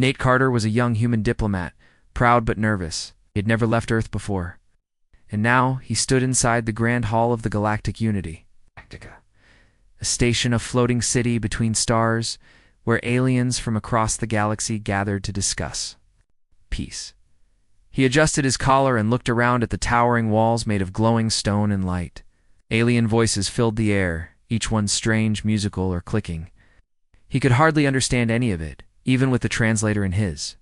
Nate Carter was a young human diplomat, proud but nervous. He had never left Earth before. And now he stood inside the Grand Hall of the Galactic Unity, a station of floating city between stars where aliens from across the galaxy gathered to discuss peace. He adjusted his collar and looked around at the towering walls made of glowing stone and light. Alien voices filled the air, each one strange, musical, or clicking. He could hardly understand any of it, even with the translator in his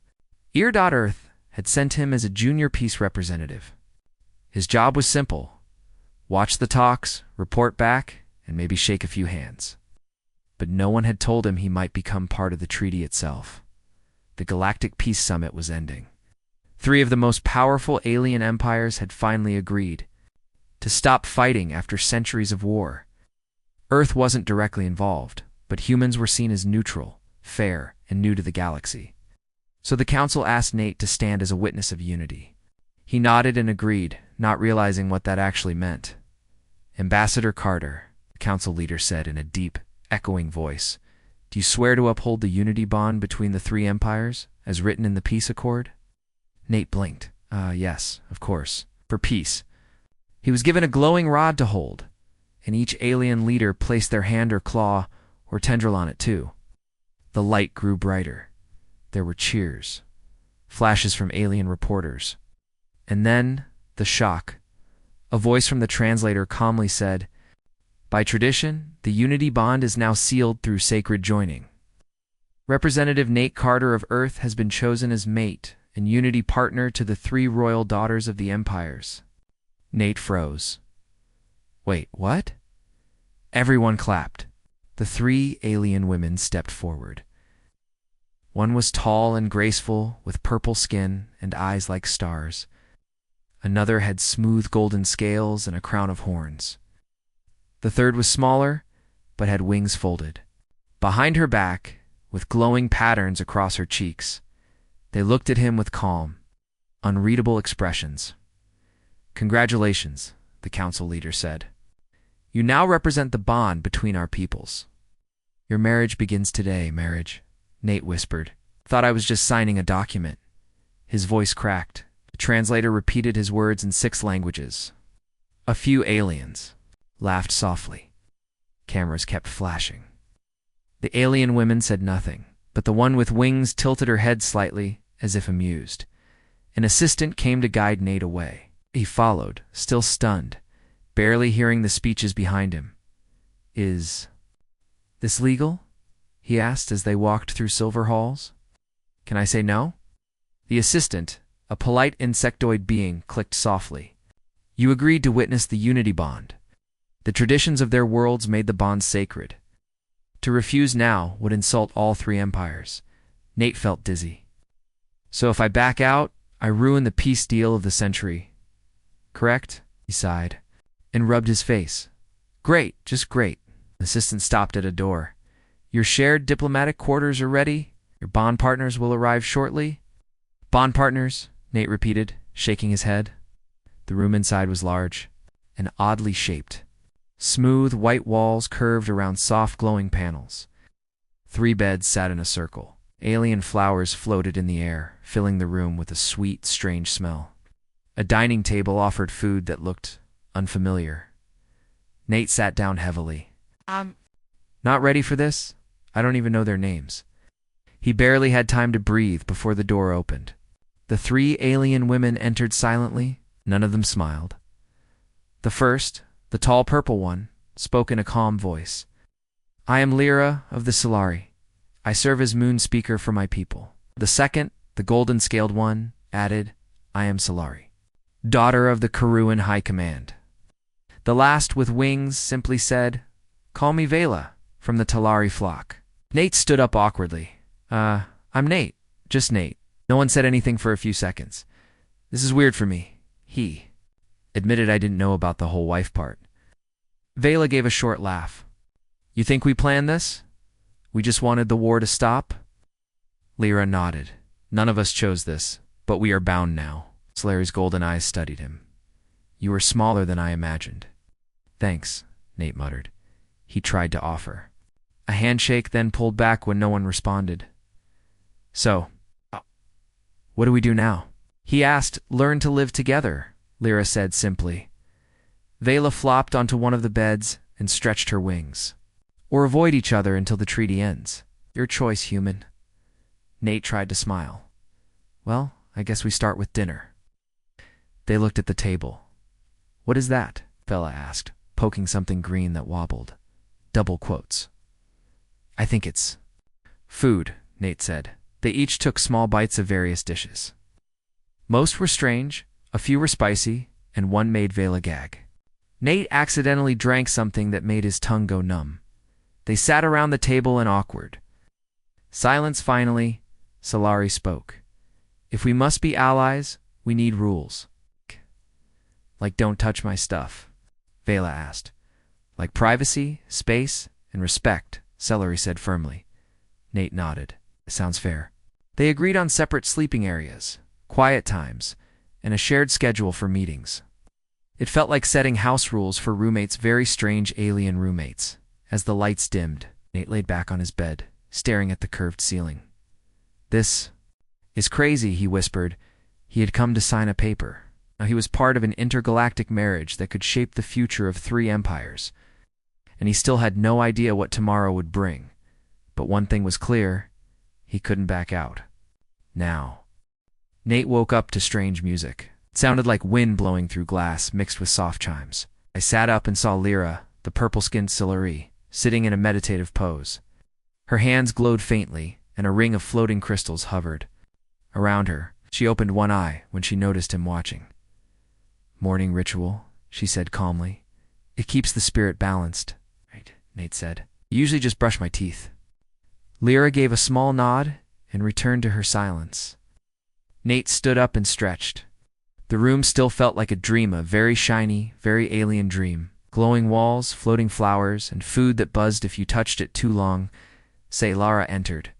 ear. Earth had sent him as a junior peace representative. His job was simple: watch the talks, report back, and maybe shake a few hands. But no one had told him he might become part of the treaty itself. The Galactic Peace Summit was ending. 3 of the most powerful alien empires had finally agreed to stop fighting after centuries of war. Earth wasn't directly involved, but humans were seen as neutral, fair, and new to the galaxy. So the council asked Nate to stand as a witness of unity. He nodded and agreed, not realizing what that actually meant. "Ambassador Carter," the council leader said in a deep, echoing voice, "do you swear to uphold the unity bond between the 3 empires, as written in the peace accord?" Nate blinked. Yes, of course. For peace. He was given a glowing rod to hold, and each alien leader placed their hand or claw or tendril on it too. The light grew brighter. There were cheers, flashes from alien reporters. And then, the shock. A voice from the translator calmly said, "By tradition, the unity bond is now sealed through sacred joining. Representative Nate Carter of Earth has been chosen as mate and unity partner to the 3 royal daughters of the empires." Nate froze. "Wait, what?" Everyone clapped. The 3 alien women stepped forward. One was tall and graceful, with purple skin and eyes like stars. Another had smooth golden scales and a crown of horns. The third was smaller, but had wings folded. Behind her back, with glowing patterns across her cheeks, they looked at him with calm, unreadable expressions. "Congratulations," the council leader said. "You now represent the bond between our peoples." "Your marriage begins today, marriage," Nate whispered. "Thought I was just signing a document." His voice cracked. The translator repeated his words in 6 languages. A few aliens laughed softly. Cameras kept flashing. The alien women said nothing, but the one with wings tilted her head slightly, as if amused. An assistant came to guide Nate away. He followed, still stunned, barely hearing the speeches behind him. "Is this legal?" he asked as they walked through silver halls. "Can I say no?" The assistant, a polite insectoid being, clicked softly. "You agreed to witness the unity bond. The traditions of their worlds made the bond sacred. To refuse now would insult all 3 empires." Nate felt dizzy. "So if I back out, I ruin the peace deal of the century. Correct?" He sighed and rubbed his face. "Great, just great." The assistant stopped at a door. "Your shared diplomatic quarters are ready. Your bond partners will arrive shortly." "Bond partners," Nate repeated, shaking his head. The room inside was large and oddly shaped. Smooth white walls curved around soft glowing panels. 3 beds sat in a circle. Alien flowers floated in the air, filling the room with a sweet, strange smell. A dining table offered food that looked unfamiliar. Nate sat down heavily. Not ready for this? I don't even know their names." He barely had time to breathe before the door opened. The 3 alien women entered silently. None of them smiled. The first, the tall purple one, spoke in a calm voice. "I am Lyra of the Solari. I serve as moon speaker for my people." The second, the golden-scaled one, added, "I am Solari, daughter of the Karuan High Command." The last, with wings, simply said, "Call me Vela, from the Talari flock." Nate stood up awkwardly. I'm Nate. Just Nate." No one said anything for a few seconds. "This is weird for me." He admitted I didn't know about the whole wife part. Vela gave a short laugh. "You think we planned this? We just wanted the war to stop?" Lyra nodded. "None of us chose this, but we are bound now." Solari's golden eyes studied him. "You are smaller than I imagined." "Thanks," Nate muttered. He tried to offer a handshake, then pulled back when no one responded. "So, What do we do now? He asked. Learn to live together, Lyra said simply. Vela flopped onto one of the beds and stretched her wings. Or avoid each other until the treaty ends. Your choice, human. Nate tried to smile. Well, I guess we start with dinner. They looked at the table. What is that? Vela asked, poking something green that wobbled. Double quotes. I think it's food, Nate said. They each took small bites of various dishes. Most were strange, a few were spicy, and one made Vela gag. Nate accidentally drank something that made his tongue go numb. They sat around the table and awkward. Silence finally. Solari spoke. If we must be allies, we need rules. Like don't touch my stuff, Vela asked. Like privacy, space, and respect, Celery said firmly. Nate nodded. Sounds fair. They agreed on separate sleeping areas, quiet times, and a shared schedule for meetings. It felt like setting house rules for roommates' very strange alien roommates. As the lights dimmed, Nate laid back on his bed, staring at the curved ceiling. This is crazy, he whispered. He had come to sign a paper. Now he was part of an intergalactic marriage that could shape the future of 3 empires. And he still had no idea what tomorrow would bring. But one thing was clear. He couldn't back out. Now. Nate woke up to strange music. It sounded like wind blowing through glass mixed with soft chimes. I sat up and saw Lyra, the purple-skinned Sillery, sitting in a meditative pose. Her hands glowed faintly, and a ring of floating crystals hovered around her. She opened one eye when she noticed him watching. Morning ritual, she said calmly. It keeps the spirit balanced. Right, Nate said. Usually just brush my teeth. Lyra gave a small nod and returned to her silence. Nate stood up and stretched. The room still felt like a dream, a very shiny, very alien dream. Glowing walls, floating flowers, and food that buzzed if you touched it too long. Lara entered.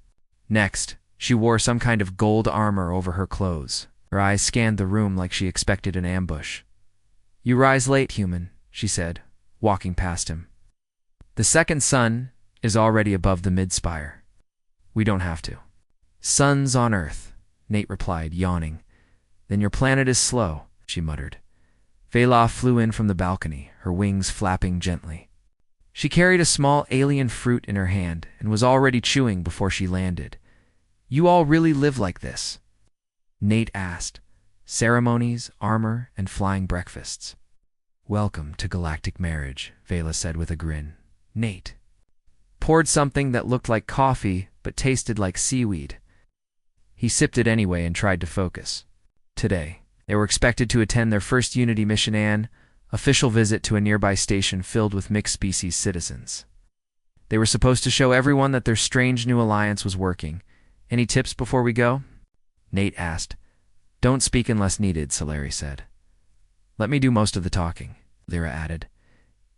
Next, she wore some kind of gold armor over her clothes. Her eyes scanned the room like she expected an ambush. You rise late, human, she said, walking past him. The second sun is already above the mid-spire. We don't have to. Suns on Earth, Nate replied, yawning. Then your planet is slow, she muttered. Vela flew in from the balcony, her wings flapping gently. She carried a small alien fruit in her hand and was already chewing before she landed. You all really live like this? Nate asked. Ceremonies, armor, and flying breakfasts. Welcome to galactic marriage, Vela said with a grin. Nate poured something that looked like coffee but tasted like seaweed. He sipped it anyway and tried to focus. Today, they were expected to attend their first Unity mission, an official visit to a nearby station filled with mixed-species citizens. They were supposed to show everyone that their strange new alliance was working. Any tips before we go? Nate asked. Don't speak unless needed, Solari said. Let me do most of the talking, Lyra added.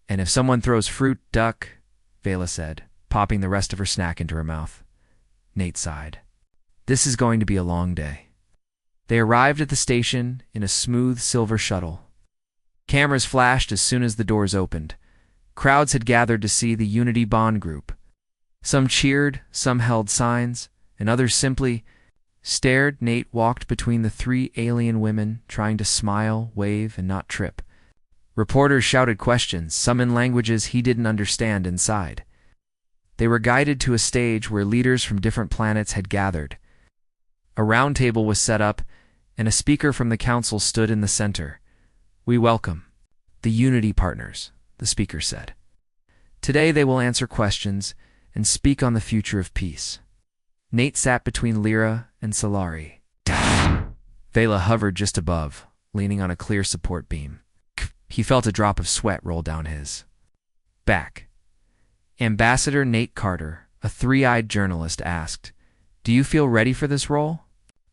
And if someone throws fruit, duck, Vela said, popping the rest of her snack into her mouth. Nate sighed. This is going to be a long day. They arrived at the station in a smooth silver shuttle. Cameras flashed as soon as the doors opened. Crowds had gathered to see the Unity Bond group. Some cheered, some held signs, and others simply stared. Nate walked between the 3 alien women, trying to smile, wave, and not trip. Reporters shouted questions, some in languages he didn't understand inside. They were guided to a stage where leaders from different planets had gathered. A round table was set up, and a speaker from the council stood in the center. We welcome the Unity partners, the speaker said. Today they will answer questions and speak on the future of peace. Nate sat between Lyra and Solari. Vela hovered just above, leaning on a clear support beam. He felt a drop of sweat roll down his back. Ambassador Nate Carter, a 3-eyed journalist, asked, Do you feel ready for this role?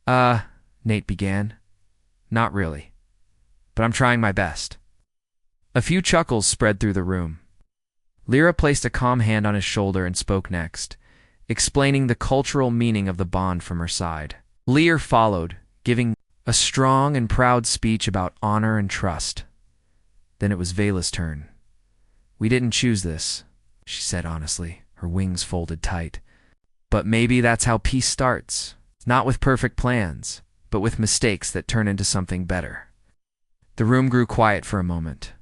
Nate began. Not really. But I'm trying my best. A few chuckles spread through the room. Lyra placed a calm hand on his shoulder and spoke next, explaining the cultural meaning of the bond from her side. Lear followed, giving a strong and proud speech about honor and trust. Then it was Vela's turn. We didn't choose this, she said honestly, her wings folded tight. But maybe that's how peace starts. Not with perfect plans, but with mistakes that turn into something better. The room grew quiet for a moment.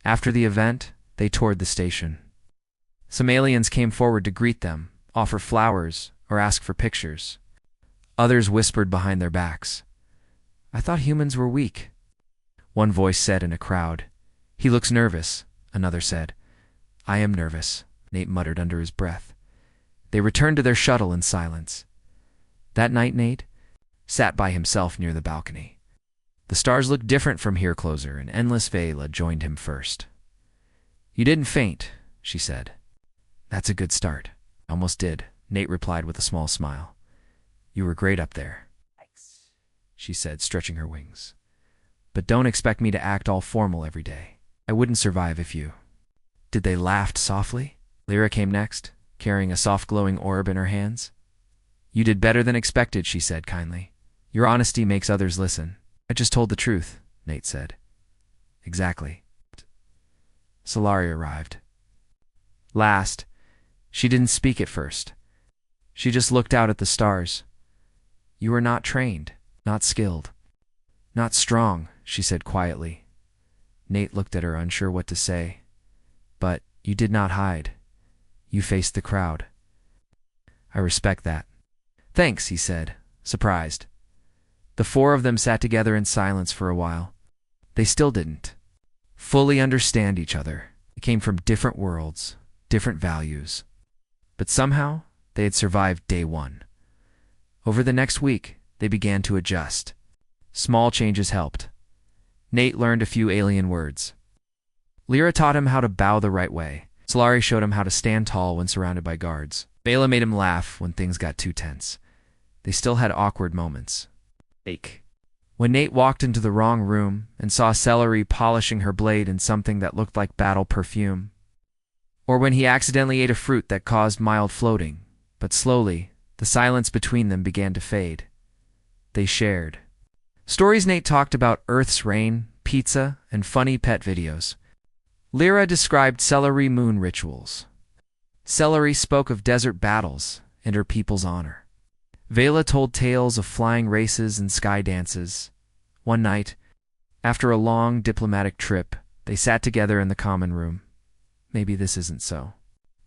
After the event, they toured the station. Some aliens came forward to greet them, offer flowers, or ask for pictures. Others whispered behind their backs, "I thought humans were weak." One voice said in a crowd, "He looks nervous." Another said, "I am nervous," Nate muttered under his breath. They returned to their shuttle in silence. That night, Nate sat by himself near the balcony. The stars looked different from here closer, and endless Vela joined him first. "You didn't faint," she said. "That's a good start." "I almost did," Nate replied with a small smile. "You were great up there," she said, stretching her wings. "But don't expect me to act all formal every day. I wouldn't survive if you—" Did they laugh softly? Lyra came next, carrying a soft glowing orb in her hands. "You did better than expected," she said kindly. "Your honesty makes others listen." "I just told the truth," Nate said. "Exactly." Solari arrived. Last, she didn't speak at first. She just looked out at the stars. "You are not trained, not skilled, not strong," she said quietly. Nate looked at her, unsure what to say. "But you did not hide. You faced the crowd." "I respect that." "Thanks," he said, surprised. The four of them sat together in silence for a while. They still didn't fully understand each other. They came from different worlds, different values. But somehow, they had survived day one. Over the next week, they began to adjust. Small changes helped. Nate learned a few alien words. Lyra taught him how to bow the right way. Solari showed him how to stand tall when surrounded by guards. Bela made him laugh when things got too tense. They still had awkward moments. When Nate walked into the wrong room and saw Celery polishing her blade in something that looked like battle perfume. Or when he accidentally ate a fruit that caused mild floating. But slowly, the silence between them began to fade. They shared stories. Nate talked about Earth's rain, pizza, and funny pet videos. Lyra described Celery moon rituals. Celery spoke of desert battles and her people's honor. Vela told tales of flying races and sky dances. One night, after a long diplomatic trip, they sat together in the common room. "Maybe this isn't so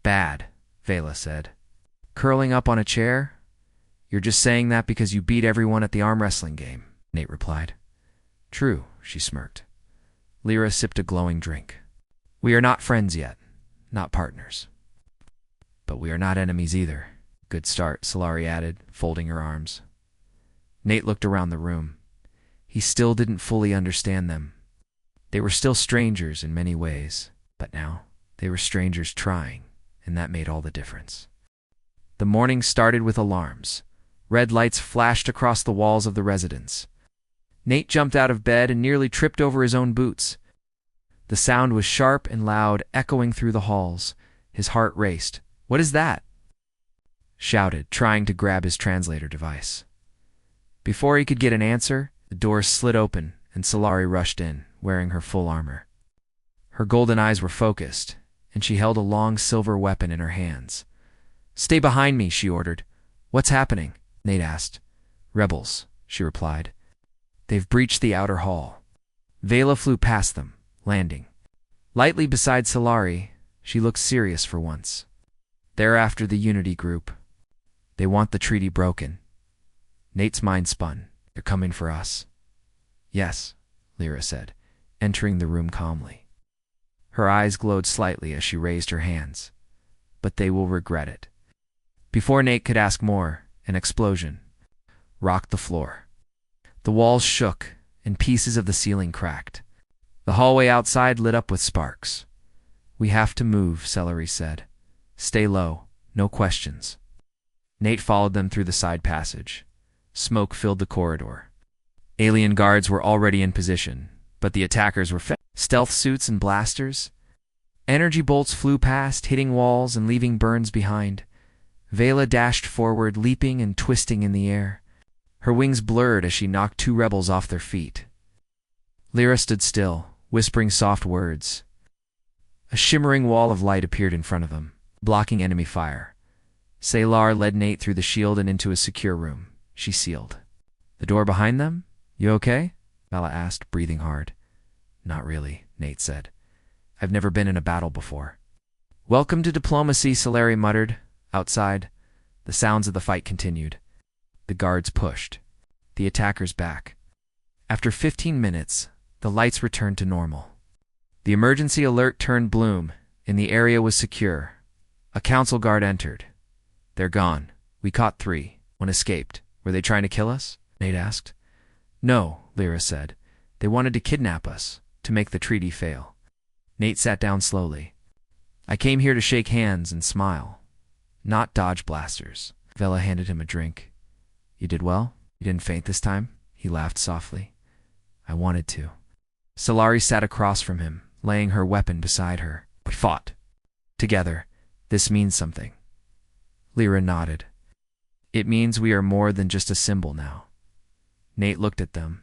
bad," Vela said. "Curling up on a chair? You're just saying that because you beat everyone at the arm wrestling game," Nate replied. "True," she smirked. Lyra sipped a glowing drink. "We are not friends yet, not partners. But we are not enemies either." "Good start," Solari added, folding her arms. Nate looked around the room. He still didn't fully understand them. They were still strangers in many ways, but now they were strangers trying, and that made all the difference. The morning started with alarms. Red lights flashed across the walls of the residence. Nate jumped out of bed and nearly tripped over his own boots. The sound was sharp and loud, echoing through the halls. His heart raced. "What is that?" shouted, trying to grab his translator device. Before he could get an answer, the doors slid open and Solari rushed in, wearing her full armor. Her golden eyes were focused, and she held a long silver weapon in her hands. "Stay behind me," she ordered. "What's happening?" Nate asked. "Rebels," she replied. "They've breached the outer hall." Vela flew past them, landing lightly beside Solari. She looked serious for once. "They're after the Unity group. They want the treaty broken." Nate's mind spun. "They're coming for us." "Yes," Lyra said, entering the room calmly. Her eyes glowed slightly as she raised her hands. "But they will regret it." Before Nate could ask more, an explosion rocked the floor. The walls shook, and pieces of the ceiling cracked. The hallway outside lit up with sparks. "We have to move," Celery said. "Stay low, no questions." Nate followed them through the side passage. Smoke filled the corridor. Alien guards were already in position, but the attackers were stealth suits and blasters. Energy bolts flew past, hitting walls and leaving burns behind. Vela dashed forward, leaping and twisting in the air. Her wings blurred as she knocked two rebels off their feet. Lyra stood still, whispering soft words. A shimmering wall of light appeared in front of them, blocking enemy fire. Salar led Nate through the shield and into a secure room. She sealed. The door behind them? You okay? Vela asked, breathing hard. Not really, Nate said. I've never been in a battle before. Welcome to diplomacy, Solari muttered. Outside, the sounds of the fight continued. The guards pushed the attackers back. After 15 minutes, the lights returned to normal. The emergency alert turned blue, and the area was secure. A council guard entered. They're gone. We caught 3. One escaped. Were they trying to kill us? Nate asked. No, Lyra said. They wanted to kidnap us, to make the treaty fail. Nate sat down slowly. I came here to shake hands and smile, not dodge blasters. Vela handed him a drink. You did well? You didn't faint this time? He laughed softly. I wanted to. Solari sat across from him, laying her weapon beside her. We fought. Together. This means something. Lyra nodded. It means we are more than just a symbol now. Nate looked at them.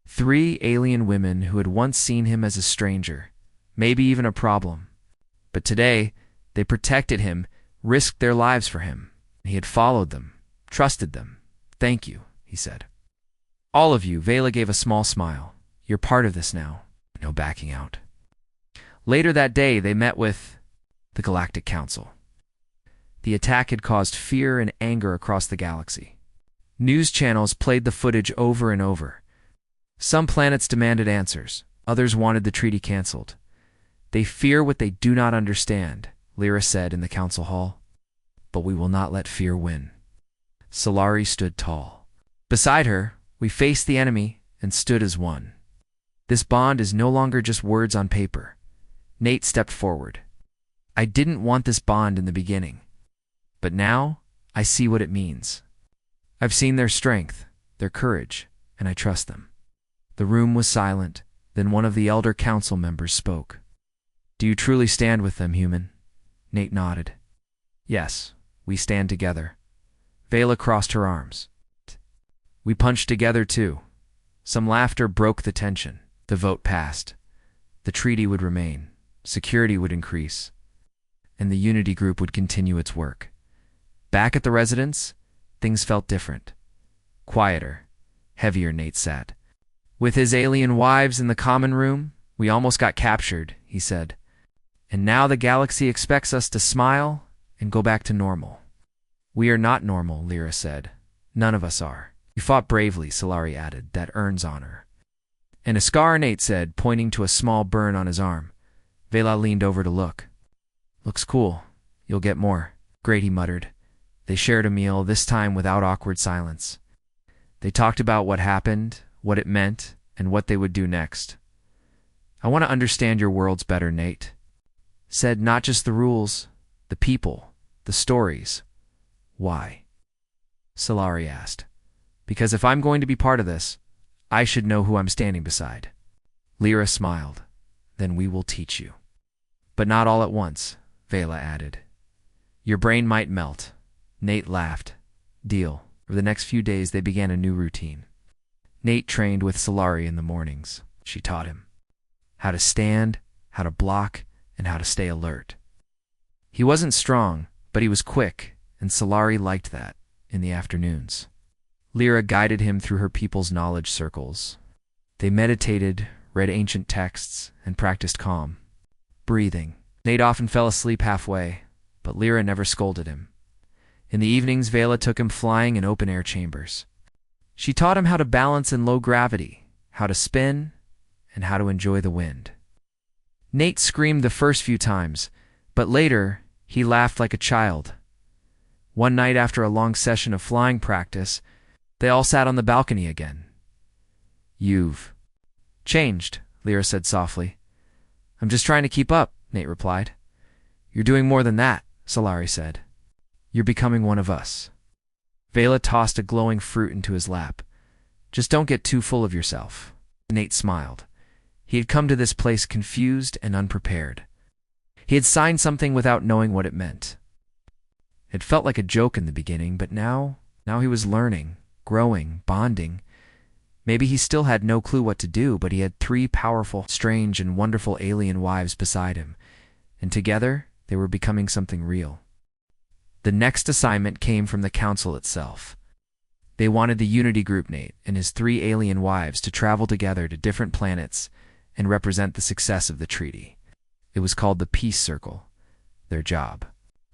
3 alien women who had once seen him as a stranger, maybe even a problem. But today, they protected him, risked their lives for him. He had followed them, trusted them. Thank you, he said. All of you, Vela gave a small smile. You're part of this now. No backing out. Later that day, they met with the Galactic Council. The attack had caused fear and anger across the galaxy. News channels played the footage over and over. Some planets demanded answers. Others wanted the treaty canceled. They fear what they do not understand, Lyra said in the council hall. But we will not let fear win. Solari stood tall. Beside her, we faced the enemy and stood as one. This bond is no longer just words on paper. Nate stepped forward. I didn't want this bond in the beginning. But now, I see what it means. I've seen their strength, their courage, and I trust them. The room was silent. Then one of the elder council members spoke. Do you truly stand with them, human? Nate nodded. Yes, we stand together. Vela crossed her arms. We punched together too. Some laughter broke the tension. The vote passed. The treaty would remain. Security would increase. And the Unity Group would continue its work. Back at the residence, things felt different. Quieter, heavier. Nate sat. With his alien wives in the common room, we almost got captured, he said. And now the galaxy expects us to smile and go back to normal. We are not normal, Lyra said. None of us are. You fought bravely, Solari added. That earns honor. And a scar, Nate said, pointing to a small burn on his arm. Vela leaned over to look. Looks cool. You'll get more. Great, he muttered. They shared a meal, this time without awkward silence. They talked about what happened, what it meant, and what they would do next. I want to understand your worlds better, Nate. Said not just the rules, the people, the stories. Why? Solari asked. Because if I'm going to be part of this, I should know who I'm standing beside. Lyra smiled. Then we will teach you. But not all at once, Vela added. Your brain might melt. Nate laughed. Deal. Over the next few days, they began a new routine. Nate trained with Solari in the mornings. She taught him how to stand, how to block, and how to stay alert. He wasn't strong, but he was quick, and Solari liked that in the afternoons. Lyra guided him through her people's knowledge circles. They meditated, read ancient texts, and practiced calm breathing. Nate often fell asleep halfway, but Lyra never scolded him. In the evenings, Vela took him flying in open-air chambers. She taught him how to balance in low gravity, how to spin, and how to enjoy the wind. Nate screamed the first few times, but later, he laughed like a child. One night after a long session of flying practice, they all sat on the balcony again. You've changed, Lyra said softly. I'm just trying to keep up, Nate replied. You're doing more than that, Solari said. You're becoming one of us. Vela tossed a glowing fruit into his lap. Just don't get too full of yourself. Nate smiled. He had come to this place confused and unprepared. He had signed something without knowing what it meant. It felt like a joke in the beginning, but now he was learning, growing, bonding. Maybe he still had no clue what to do, but he had 3 powerful, strange, and wonderful alien wives beside him, and together they were becoming something real. The next assignment came from the council itself. They wanted the Unity Group, Nate and his 3 alien wives, to travel together to different planets and represent the success of the treaty. It was called the Peace Circle. Their job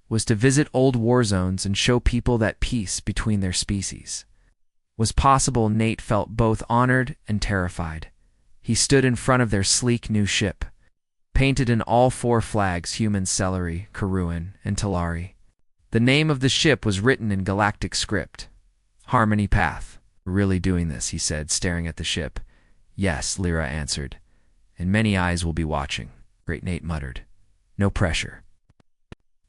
was to visit old war zones and show people that peace between their species was possible. Nate felt both honored and terrified. He stood in front of their sleek new ship, painted in all 4 flags: human, Celery, Karuan, and Talari. The name of the ship was written in galactic script. Harmony Path. "We're really doing this," he said, staring at the ship. "Yes," Lyra answered. "And many eyes will be watching." Great, Nate muttered. No pressure.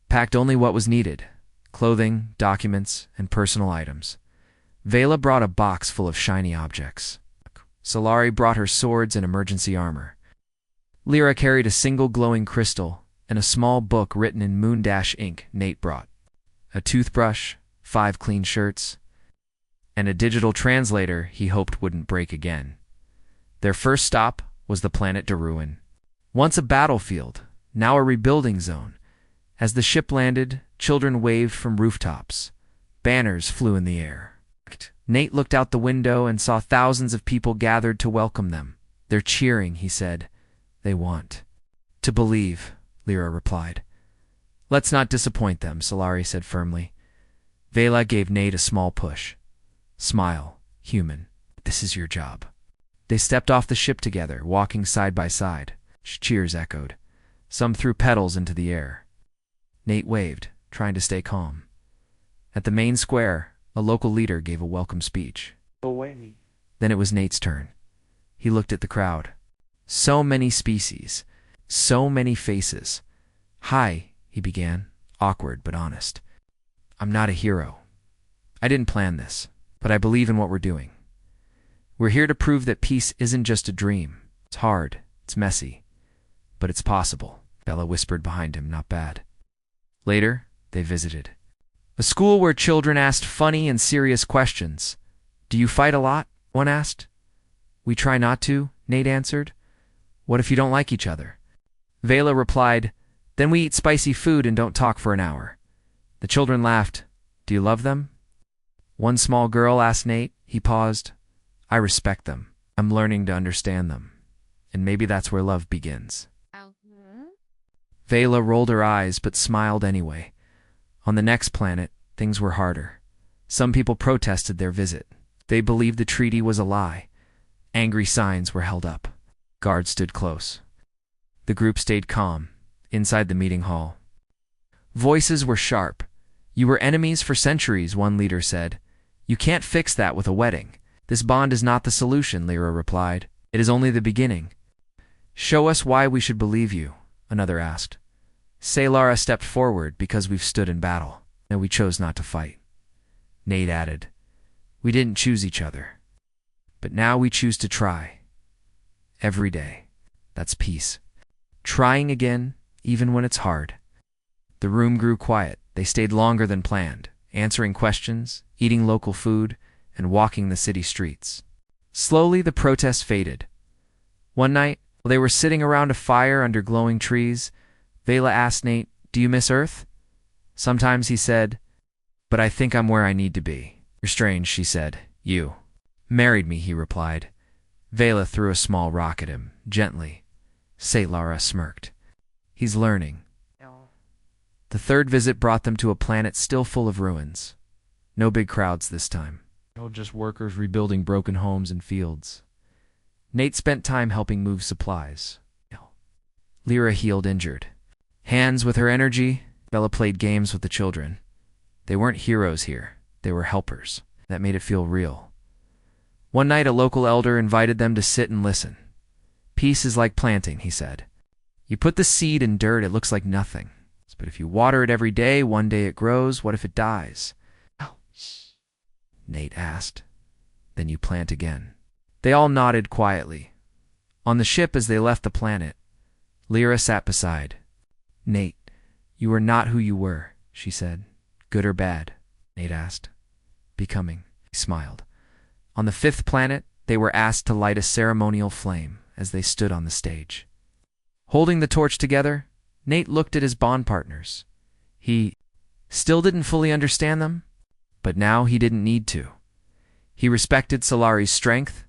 Packed only what was needed: clothing, documents, and personal items. Vela brought a box full of shiny objects. Solari brought her swords and emergency armor. Lyra carried a single glowing crystal and a small book written in moon-dash ink. Nate brought a toothbrush, 5 clean shirts, and a digital translator he hoped wouldn't break again. Their first stop was the planet Daruin. Once a battlefield, now a rebuilding zone. As the ship landed, children waved from rooftops. Banners flew in the air. Nate looked out the window and saw thousands of people gathered to welcome them. "They're cheering," he said. "They want to believe," Lyra replied. "Let's not disappoint them," Solari said firmly. Vela gave Nate a small push. "Smile, human. This is your job." They stepped off the ship together, walking side by side. Cheers echoed. Some threw petals into the air. Nate waved, trying to stay calm. At the main square, a local leader gave a welcome speech. Then it was Nate's turn. He looked at the crowd. So many species, so many faces. "Hi," he began, awkward but honest. "I'm not a hero. I didn't plan this, but I believe in what we're doing. We're here to prove that peace isn't just a dream. It's hard, it's messy, but it's possible." Bella whispered behind him. "Not bad." Later, they visited a school where children asked funny and serious questions. "Do you fight a lot?" one asked. "We try not to," Nate answered. "What if you don't like each other?" Vela replied, "Then we eat spicy food and don't talk for an hour." The children laughed. "Do you love them?" One small girl asked Nate. He paused. "I respect them. I'm learning to understand them. And maybe that's where love begins." Vela rolled her eyes but smiled anyway. On the next planet, things were harder. Some people protested their visit. They believed the treaty was a lie. Angry signs were held up. Guards stood close. The group stayed calm, inside the meeting hall. Voices were sharp. "You were enemies for centuries," one leader said. "You can't fix that with a wedding." "This bond is not the solution," Lyra replied. "It is only the beginning." "Show us why we should believe you," another asked. "Say Lara stepped forward because we've stood in battle, and we chose not to fight." Nate added, "We didn't choose each other, but now we choose to try. Every day. That's peace. Trying again, even when it's hard." The room grew quiet. They stayed longer than planned, answering questions, eating local food, and walking the city streets. Slowly, the protests faded. One night, while they were sitting around a fire under glowing trees, Vela asked Nate, "Do you miss Earth?" "Sometimes," he said, "but I think I'm where I need to be." "You're strange," she said. "You married me," he replied. Vela threw a small rock at him, gently. St. Lara smirked. "He's learning." The third visit brought them to a planet still full of ruins. No big crowds this time. No, just workers rebuilding broken homes and fields. Nate spent time helping move supplies. Lyra healed injured. Hands with her energy, Bella played games with the children. They weren't heroes here. They were helpers. That made it feel real. One night, a local elder invited them to sit and listen. "Peace is like planting," he said. "You put the seed in dirt, it looks like nothing. But if you water it every day, one day it grows. What if it dies?" Nate asked. "Then you plant again." They all nodded quietly. On the ship as they left the planet, Lyra sat beside. "Nate, you are not who you were," she said. "Good or bad?" Nate asked. "Becoming." He smiled. On the 5th planet, they were asked to light a ceremonial flame as they stood on the stage. Holding the torch together, Nate looked at his bond partners. He still didn't fully understand them, but now he didn't need to. He respected Solari's strength,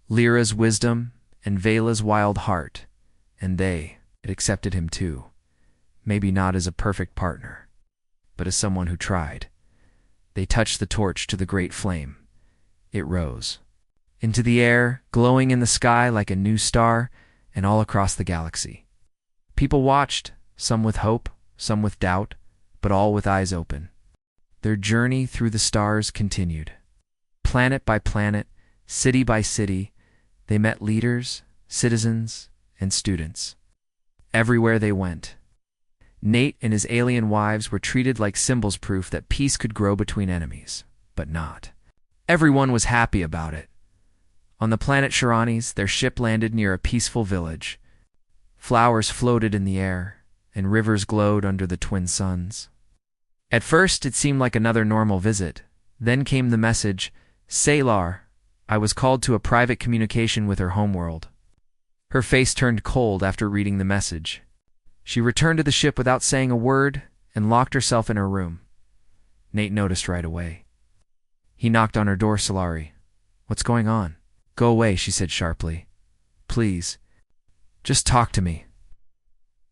Lyra's wisdom, and Vela's wild heart, and they had accepted him too. Maybe not as a perfect partner, but as someone who tried. They touched the torch to the great flame. It rose into the air, glowing in the sky like a new star, and all across the galaxy. People watched, some with hope, some with doubt, but all with eyes open. Their journey through the stars continued. Planet by planet, city by city, they met leaders, citizens, and students. Everywhere they went, Nate and his alien wives were treated like symbols, proof that peace could grow between enemies, but not. Everyone was happy about it. On the planet Shiranis, their ship landed near a peaceful village. Flowers floated in the air, and rivers glowed under the twin suns. At first, it seemed like another normal visit. Then came the message, "Salar, I was called to a private communication with her homeworld." Her face turned cold after reading the message. She returned to the ship without saying a word and locked herself in her room. Nate noticed right away. He knocked on her door. "Solari, what's going on?" "Go away," she said sharply. "Please, just talk to me."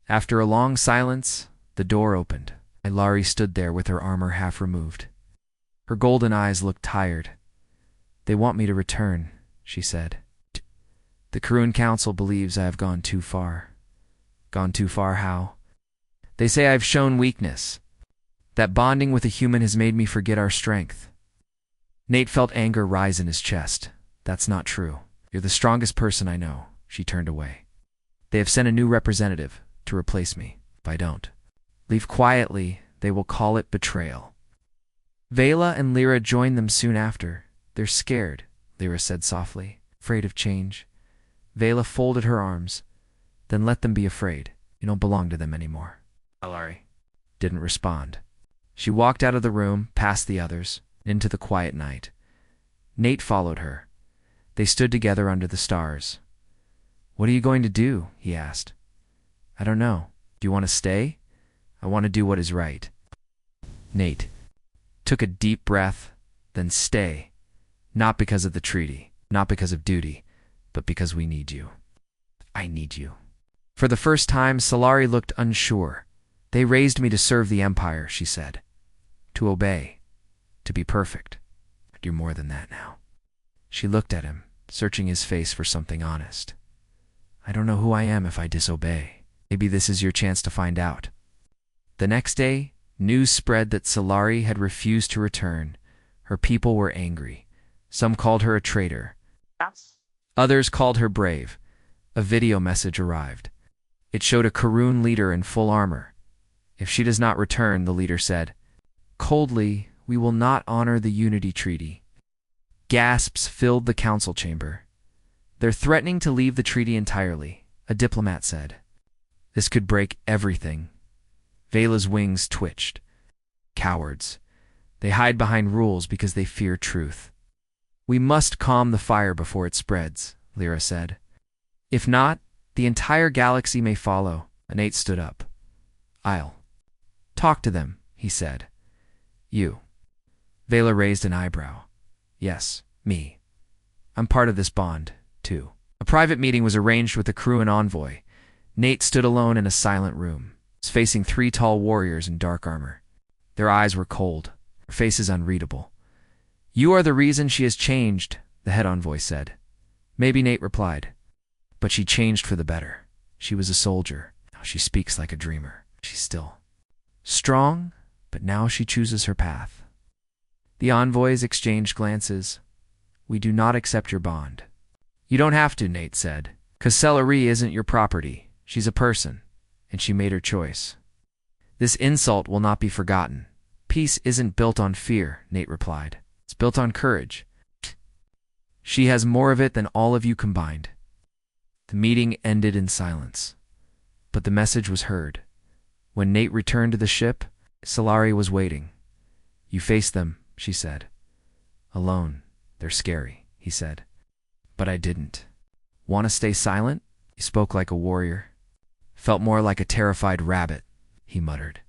After a long silence, the door opened. Solari stood there with her armor half removed. Her golden eyes looked tired. "They want me to return," she said. "The Karun Council believes I have gone too far." "Gone too far how?" "They say I've shown weakness. That bonding with a human has made me forget our strength." Nate felt anger rise in his chest. "That's not true. You're the strongest person I know." She turned away. "They have sent a new representative to replace me. If I don't leave quietly, they will call it betrayal." Vela and Lyra joined them soon after. "They're scared," Lyra said softly, "afraid of change." Vela folded her arms. "Then let them be afraid. You don't belong to them anymore." Solari didn't respond. She walked out of the room, past the others, into the quiet night. Nate followed her. They stood together under the stars. "What are you going to do?" he asked. "I don't know. Do you want to stay?" "I want to do what is right." Nate took a deep breath, then "Stay. Not because of the treaty, not because of duty, but because we need you." "I need you." For the first time, Solari looked unsure. "They raised me to serve the Empire," she said. "To obey. To be perfect. But you're more than that now." She looked at him, searching his face for something honest. "I don't know who I am if I disobey. Maybe this is your chance to find out." The next day, news spread that Solari had refused to return. Her people were angry. Some called her a traitor. Others called her brave. A video message arrived. It showed a Karun leader in full armor. "If she does not return," the leader said coldly, "we will not honor the Unity Treaty." Gasps filled the council chamber. "They're threatening to leave the treaty entirely," a diplomat said. "This could break everything." Vela's wings twitched. "Cowards. They hide behind rules because they fear truth." "We must calm the fire before it spreads," Lyra said. "If not, the entire galaxy may follow." Nate stood up. "I'll talk to them," he said. "You?" Vela raised an eyebrow. "Yes, me. I'm part of this bond, too." A private meeting was arranged with the crew and envoy. Nate stood alone in a silent room, facing three tall warriors in dark armor. Their eyes were cold, their faces unreadable. "You are the reason she has changed," the head envoy said. "Maybe," Nate replied. "But she changed for the better. She was a soldier. Now she speaks like a dreamer. She's still strong, but now she chooses her path." The envoys exchanged glances. "We do not accept your bond." "You don't have to," Nate said. "'Cause Celery isn't your property. She's a person, and she made her choice. This insult will not be forgotten." "Peace isn't built on fear," Nate replied. "It's built on courage. She has more of it than all of you combined." The meeting ended in silence, but the message was heard. When Nate returned to the ship, Solari was waiting. "You face them," she said. "Alone. They're scary," he said. "But I didn't." "Want to stay silent?" He spoke like a warrior. "Felt more like a terrified rabbit," he muttered.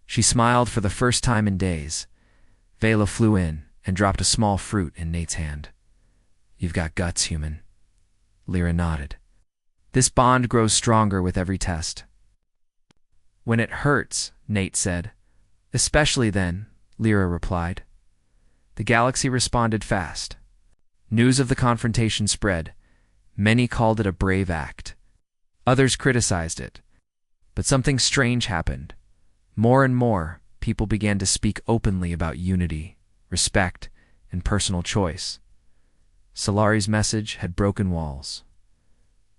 She smiled for the first time in days. Vela flew in, and dropped a small fruit in Nate's hand. "You've got guts, human." Lyra nodded. "This bond grows stronger with every test." "When it hurts," Nate said. "Especially then," Lyra replied. The galaxy responded fast. News of the confrontation spread. Many called it a brave act. Others criticized it. But something strange happened. More and more, people began to speak openly about unity, respect, and personal choice. Solari's message had broken walls.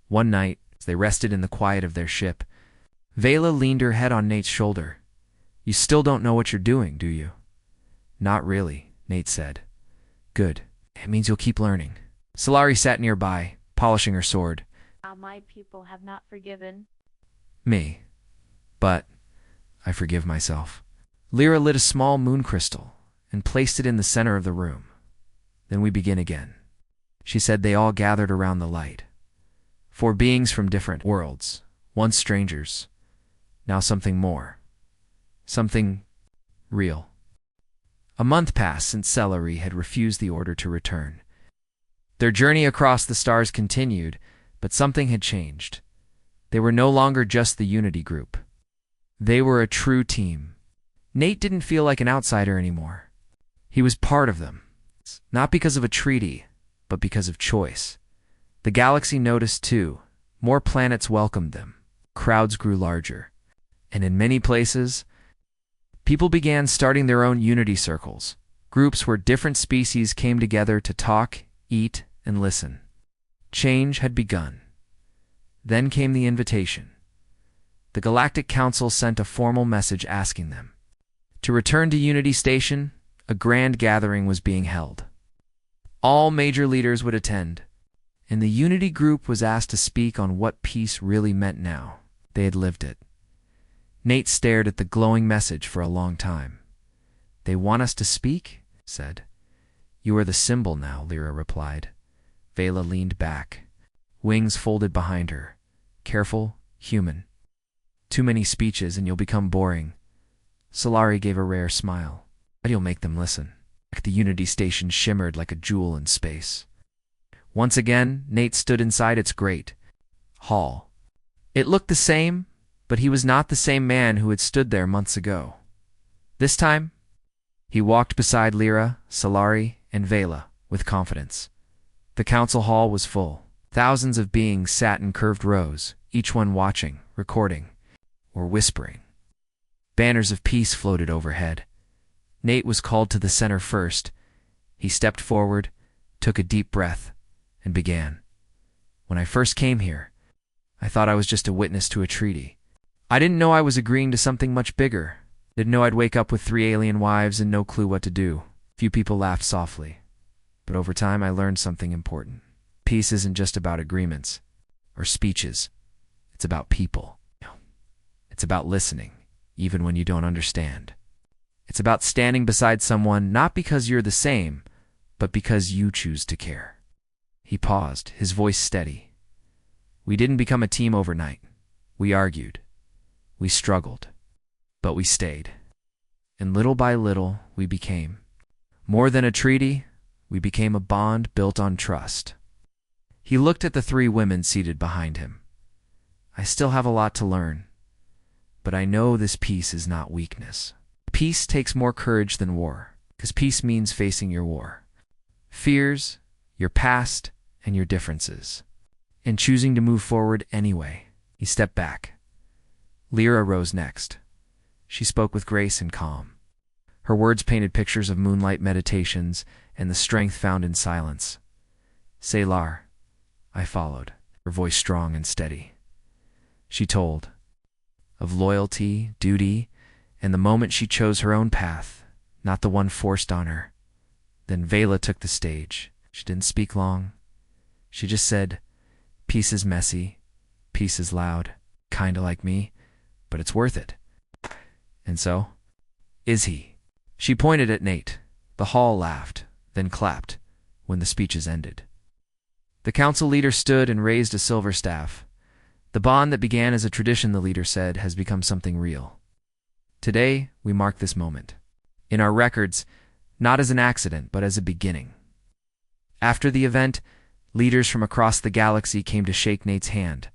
One night, as they rested in the quiet of their ship, Vela leaned her head on Nate's shoulder. "You still don't know what you're doing, do you?" "Not really," Nate said. "Good. It means you'll keep learning." Solari sat nearby, polishing her sword. My people have not forgiven "Me. But I forgive myself." Lyra lit a small moon crystal and placed it in the center of the room. "Then we begin again." She said. They all gathered around the light. 4 beings from different worlds, once strangers, now something more. Something real. A month passed since Celery had refused the order to return. Their journey across the stars continued, but something had changed. They were no longer just the Unity group. They were a true team. Nate didn't feel like an outsider anymore. He was part of them, not because of a treaty, but because of choice. The galaxy noticed too. More planets welcomed them. Crowds grew larger. And in many places, people began starting their own Unity circles, groups where different species came together to talk, eat, and listen. Change had begun. Then came the invitation. The Galactic Council sent a formal message asking them to return to Unity Station. A grand gathering was being held. All major leaders would attend, and the Unity group was asked to speak on what peace really meant now. They had lived it. Nate stared at the glowing message for a long time. "They want us to speak?" said. "You are the symbol now," Lyra replied. Vela leaned back, wings folded behind her. "Careful, human. Too many speeches and you'll become boring." Solari gave a rare smile. "But you'll make them listen." The Unity Station shimmered like a jewel in space. Once again, Nate stood inside its great hall. It looked the same, but he was not the same man who had stood there months ago. This time, he walked beside Lyra, Solari, and Vela with confidence. The council hall was full. Thousands of beings sat in curved rows, each one watching, recording, or whispering. Banners of peace floated overhead. Nate was called to the center first. He stepped forward, took a deep breath, and began. "When I first came here, I thought I was just a witness to a treaty. I didn't know I was agreeing to something much bigger. Didn't know I'd wake up with 3 alien wives and no clue what to do." Few people laughed softly. But over time, I learned something important. Peace isn't just about agreements or speeches. It's about people. It's about listening, even when you don't understand. It's about standing beside someone not because you're the same, but because you choose to care. He paused, his voice steady. "We didn't become a team overnight. We argued. We struggled. But we stayed. And little by little, we became. More than a treaty, we became a bond built on trust." He looked at the 3 women seated behind him. "I still have a lot to learn. But I know this peace is not weakness. Peace takes more courage than war, because peace means facing your war, fears, your past, and your differences, and choosing to move forward anyway." He stepped back. Lyra rose next. She spoke with grace and calm. Her words painted pictures of moonlight meditations and the strength found in silence. "Selar," I followed, her voice strong and steady. She told of loyalty, duty, and the moment she chose her own path, not the one forced on her. Then Vela took the stage. She didn't speak long. She just said, "Peace is messy, peace is loud, kinda like me, but it's worth it." And so, is he? She pointed at Nate. The hall laughed, then clapped, when the speeches ended. The council leader stood and raised a silver staff. "The bond that began as a tradition," the leader said, "has become something real. Today, we mark this moment. In our records, not as an accident, but as a beginning. After the event, leaders from across the galaxy came to shake Nate's hand,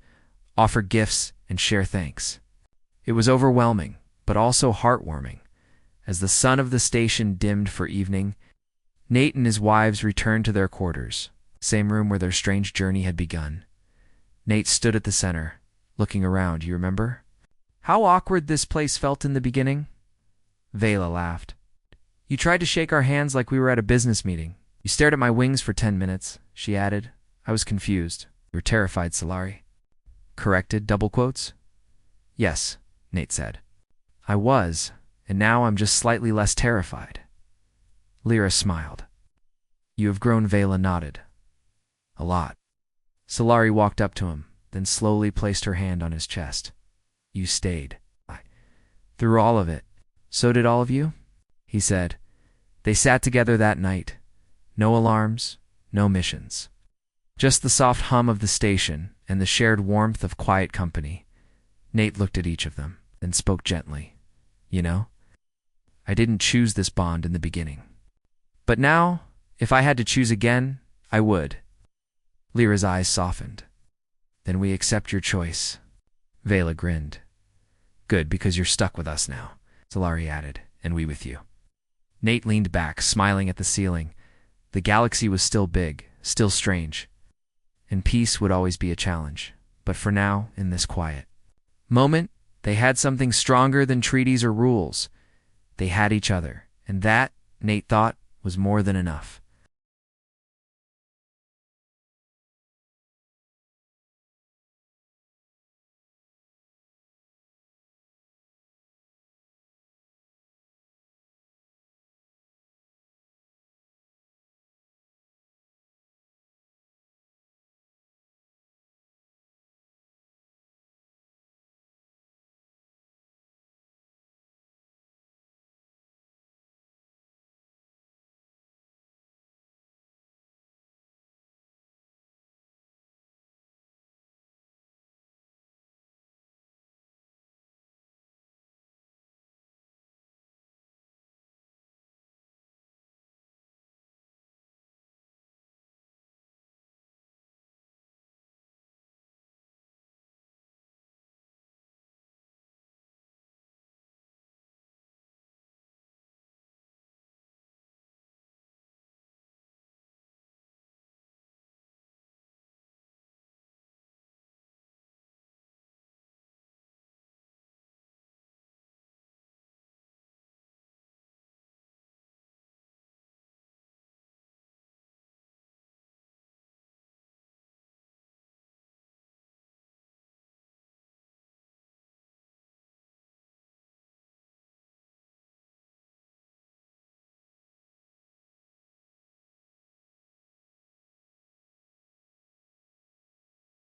offer gifts, and share thanks. It was overwhelming, but also heartwarming. As the sun of the station dimmed for evening, Nate and his wives returned to their quarters, same room where their strange journey had begun. Nate stood at the center, looking around, you remember? How awkward this place felt in the beginning? Vela laughed. You tried to shake our hands like we were at a business meeting. You stared at my wings for 10 minutes, she added. I was confused. You were terrified, Solari. Corrected, double quotes? Yes, Nate said. I was, and now I'm just slightly less terrified. Lyra smiled. You have grown, Vela nodded. A lot. Solari walked up to him, then slowly placed her hand on his chest. You stayed. Through all of it. So did all of you? He said. They sat together that night. No alarms, no missions. Just the soft hum of the station and the shared warmth of quiet company. Nate looked at each of them, then spoke gently. You know, I didn't choose this bond in the beginning. But now, if I had to choose again, I would. Lyra's eyes softened. Then we accept your choice. Vela grinned. Good, because you're stuck with us now, Solari added, and we with you. Nate leaned back, smiling at the ceiling. The galaxy was still big, still strange. And peace would always be a challenge. But for now, in this quiet moment, they had something stronger than treaties or rules. They had each other, and that, Nate thought, was more than enough.